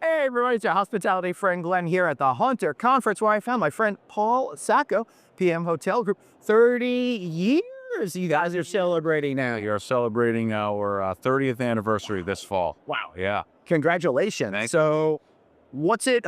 Hey everybody, it's your hospitality friend Glenn here at the Hunter Conference where I found my friend Paul Sacco, PM Hotel Group. 30 years you guys are celebrating now. We are celebrating our 30th anniversary this fall. Wow. Yeah. Congratulations. Thank So what's it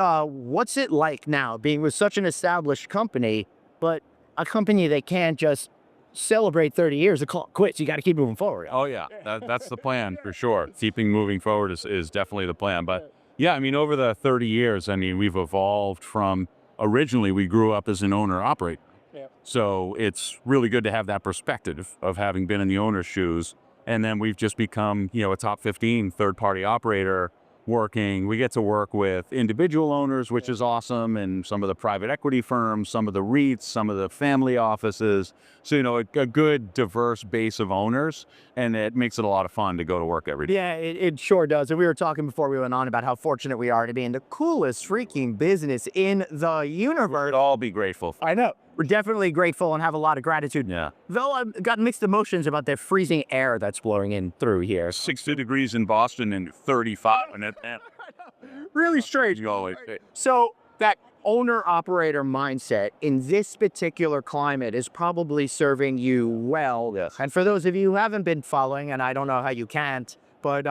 like now being with such an established company, but a company that can't just celebrate 30 years, the clock quits. You got to keep moving forward. Oh, yeah. That's the plan for sure. Keeping moving forward is definitely the plan. But yeah, I mean, over the 30 years, I mean, we've evolved from originally we grew up as an owner operator. So it's really good to have that perspective of having been in the owner's shoes. And then we've just become, a top 15 third-party operator working. We get to work with individual owners, which is awesome, and some of the private equity firms, some of the REITs, some of the family offices. So, a good, diverse base of owners, and it makes it a lot of fun to go to work every day. Yeah, it sure does. And we were talking before we went on about how fortunate we are to be in the coolest freaking business in the universe. We'd all be grateful. I know. We're definitely grateful and have a lot of gratitude. Yeah. Though I've got mixed emotions about the freezing air that's blowing in through here. 60 degrees in Boston and 35 in Atlanta. Really strange. You always say. So that owner-operator mindset in this particular climate is probably serving you well. Yes. And for those of you who haven't been following, and I don't know how you can't, but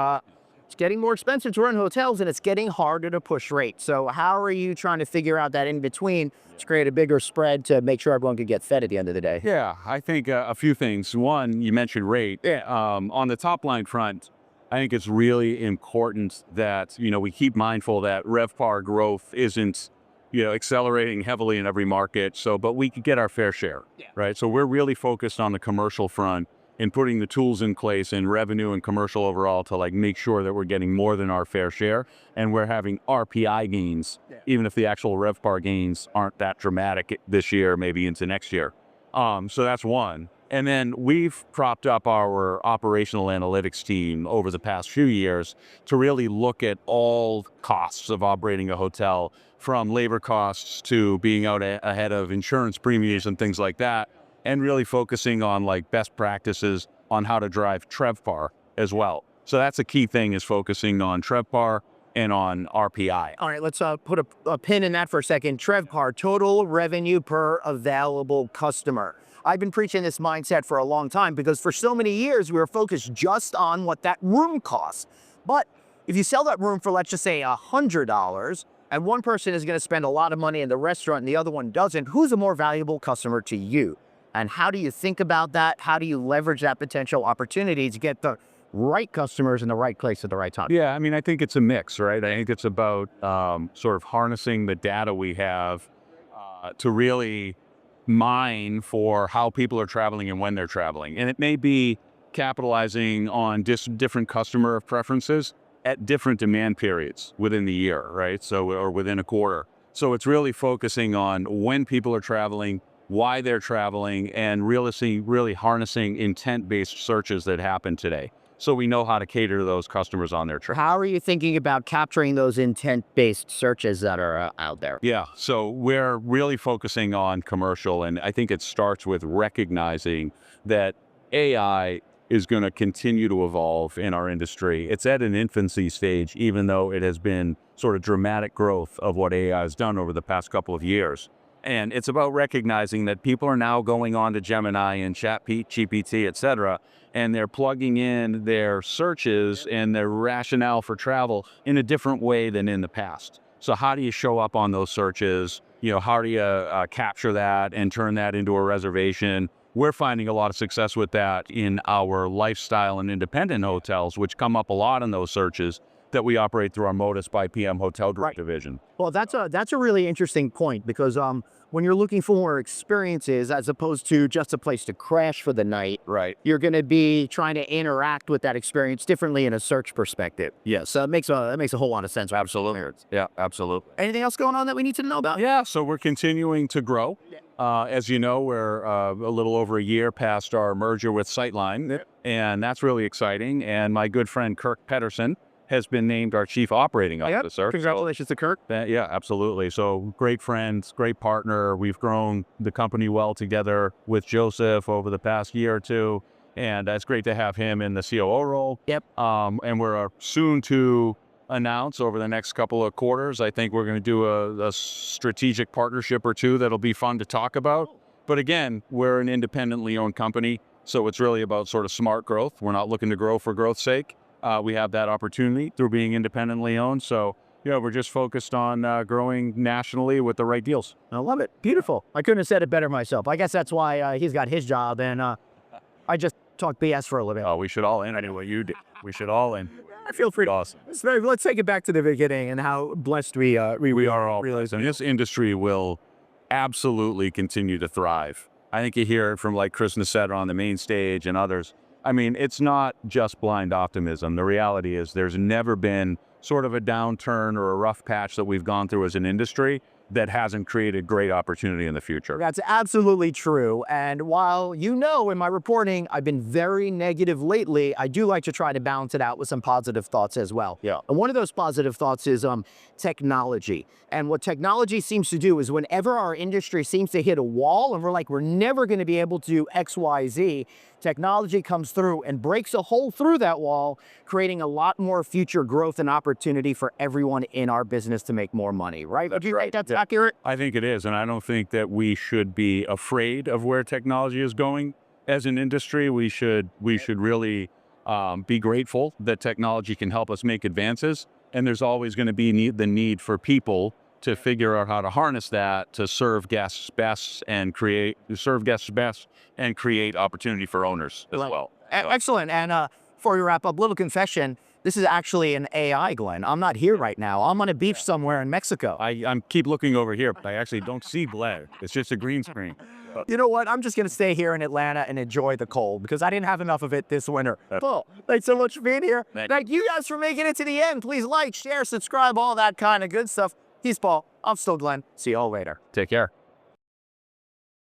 it's getting more expensive to run hotels and it's getting harder to push rates. So how are you trying to figure out that in between to create a bigger spread to make sure everyone could get fed at the end of the day? Yeah, I think a few things. One, you mentioned rate. Yeah. On the top line front, I think it's really important that, we keep mindful that RevPAR growth isn't, accelerating heavily in every market. But we could get our fair share, right? So we're really focused on the commercial front and putting the tools in place in revenue and commercial overall to make sure that we're getting more than our fair share and we're having RPI gains, even if the actual RevPAR gains aren't that dramatic this year, maybe into next year. So that's one. And then we've propped up our operational analytics team over the past few years to really look at all costs of operating a hotel, from labor costs to being out ahead of insurance premiums and things like that, and really focusing on best practices on how to drive TRevPAR as well. So that's a key thing, is focusing on TRevPAR and on RPI. All right, let's put a pin in that for a second. TRevPAR, total revenue per available customer. I've been preaching this mindset for a long time because for so many years we were focused just on what that room costs. But if you sell that room for, let's just say, $100, and one person is going to spend a lot of money in the restaurant and the other one doesn't, who's a more valuable customer to you? And how do you think about that? How do you leverage that potential opportunity to get the right customers in the right place at the right time? Yeah, I mean, I think it's a mix, right? I think it's about sort of harnessing the data we have to really mine for how people are traveling and when they're traveling. And it may be capitalizing on different customer preferences at different demand periods within the year, right? So, or within a quarter. So it's really focusing on when people are traveling, why they're traveling, and really harnessing intent-based searches that happen today. So we know how to cater to those customers on their trip. How are you thinking about capturing those intent-based searches that are out there? Yeah, so we're really focusing on commercial, and I think it starts with recognizing that AI is going to continue to evolve in our industry. It's at an infancy stage, even though it has been sort of dramatic growth of what AI has done over the past couple of years. And it's about recognizing that people are now going on to Gemini and ChatGPT, et cetera, and they're plugging in their searches and their rationale for travel in a different way than in the past. So how do you show up on those searches? How do you capture that and turn that into a reservation? We're finding a lot of success with that in our lifestyle and independent hotels, which come up a lot in those searches that we operate through our Modus by PM Hotel Group division. Well, that's a really interesting point because when you're looking for experiences as opposed to just a place to crash for the night, right, you're going to be trying to interact with that experience differently in a search perspective. Yes. So that makes a whole lot of sense. Absolutely. Yeah, absolutely. Anything else going on that we need to know about? Yeah, so we're continuing to grow. As you know, we're a little over a year past our merger with Sightline, and that's really exciting. And my good friend Kirk Pedersen has been named our Chief Operating Officer. Congratulations to Kirk. Yeah, absolutely. So great friends, great partner. We've grown the company well together with Joseph over the past year or two. And it's great to have him in the COO role. Yep. And we're soon to announce over the next couple of quarters. I think we're going to do a strategic partnership or two that'll be fun to talk about. But again, we're an independently owned company, so it's really about sort of smart growth. We're not looking to grow for growth's sake. We have that opportunity through being independently owned. So, we're just focused on growing nationally with the right deals. I love it. Beautiful. I couldn't have said it better myself. I guess that's why he's got his job, and I just talk BS for a living. Oh, we should all in. I know what you did. We should all in. I feel free. Awesome. Let's take it back to the beginning and how blessed we are all. Realize, and this industry will absolutely continue to thrive. I think you hear it from like Chris Nacetta on the main stage and others. I mean, it's not just blind optimism. The reality is there's never been sort of a downturn or a rough patch that we've gone through as an industry that hasn't created great opportunity in the future. That's absolutely true. And while in my reporting, I've been very negative lately, I do like to try to balance it out with some positive thoughts as well. Yeah. And one of those positive thoughts is technology. And what technology seems to do is whenever our industry seems to hit a wall and we're like, we're never going to be able to do X, Y, Z, technology comes through and breaks a hole through that wall, creating a lot more future growth and opportunity for everyone in our business to make more money, right? That's Would you right. think that's accurate? I think it is, and I don't think that we should be afraid of where technology is going as an industry. We should really be grateful that technology can help us make advances, and there's always going to be the need for people to figure out how to harness that to serve guests best and create opportunity for owners as well. Excellent. And before we wrap up, little confession. This is actually an AI, Glenn. I'm not here right now. I'm on a beach somewhere in Mexico. I'm keep looking over here, but I actually don't see Blair. It's just a green screen. You know what? I'm just going to stay here in Atlanta and enjoy the cold because I didn't have enough of it this winter. Paul, thanks so much for being here. Thank you guys for making it to the end. Please like, share, subscribe, all that kind of good stuff. He's Paul. I'm still Glenn. See you all later. Take care.